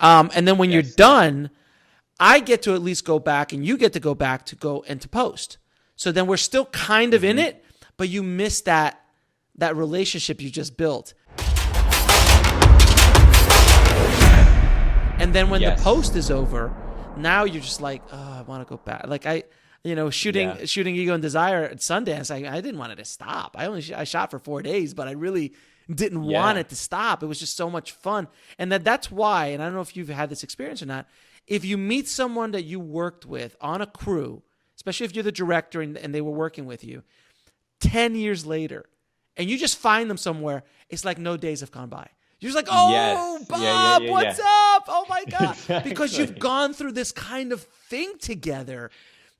And then when you're done, I get to at least go back and you get to go back to go into post. So then we're still kind of in it, but you miss that relationship you just built. And then when the post is over, now you're just like, oh, I want to go back. Like shooting Ego and Desire at Sundance, I didn't want it to stop. I shot for 4 days, but I really didn't want it to stop. It was just so much fun. And that's why, and I don't know if you've had this experience or not, if you meet someone that you worked with on a crew, especially if you're the director and they were working with you, 10 years later, and you just find them somewhere, it's like no days have gone by. You're just like, oh, Bob, what's up? Oh, my God. Exactly. Because you've gone through this kind of thing together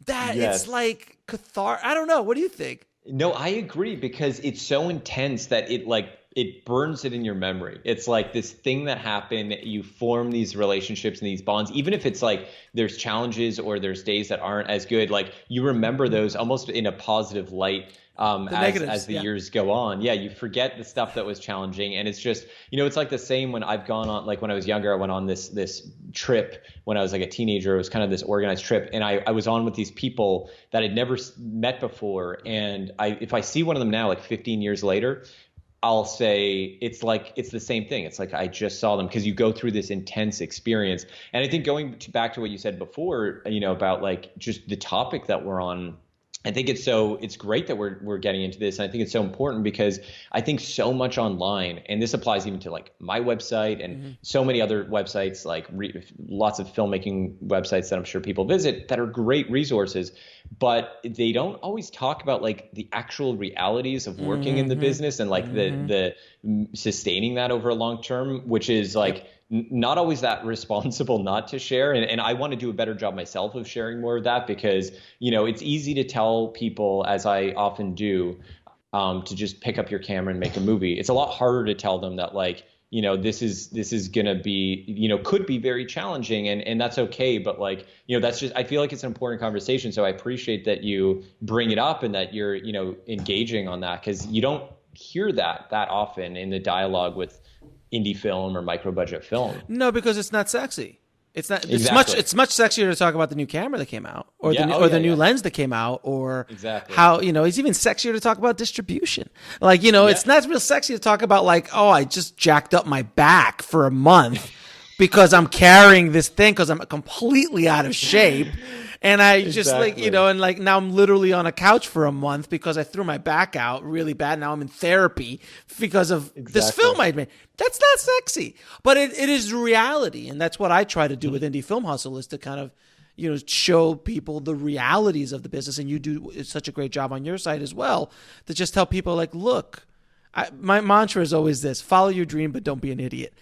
that it's like cathartic. I don't know. What do you think? No, I agree, because it's so intense that it burns it in your memory. It's like this thing that happened. You form these relationships and these bonds, even if it's like there's challenges or there's days that aren't as good. Like you remember those almost in a positive light as the years go on. Yeah, you forget the stuff that was challenging. And it's just, it's like the same when I've gone on, like when I was younger, I went on this trip when I was like a teenager. It was kind of this organized trip. And I was on with these people that I'd never met before. And if I see one of them now, like 15 years later, I'll say it's the same thing. It's like I just saw them, because you go through this intense experience. And I think back to what you said before, about like just the topic that we're on, I think it's great that we're getting into this. And I think it's so important, because I think so much online, and this applies even to like my website and so many other websites, like lots of filmmaking websites that I'm sure people visit that are great resources, but they don't always talk about like the actual realities of working in the business and like the sustaining that over a long term, which is like not always that responsible not to share. And I want to do a better job myself of sharing more of that, because, it's easy to tell people, as I often do, to just pick up your camera and make a movie. It's a lot harder to tell them that like, this is going to be, could be very challenging, and that's okay. But like, that's just, I feel like it's an important conversation. So I appreciate that you bring it up and that you're, engaging on that, because you don't hear that often in the dialogue with indie film or micro budget film. No, because it's not sexy. It's not. Exactly. It's much sexier to talk about the new camera that came out, or the new lens that came out, or how it's even sexier to talk about distribution. Like it's not real sexy to talk about like, oh, I just jacked up my back for a month because I'm carrying this thing because I'm completely out of shape. And I just and like now I'm literally on a couch for a month because I threw my back out really bad. Now I'm in therapy because of this film I made. That's not sexy, but it is reality. And that's what I try to do with Indie Film Hustle, is to kind of, show people the realities of the business. And you do such a great job on your site as well, to just tell people like, look, my mantra is always this: follow your dream, but don't be an idiot.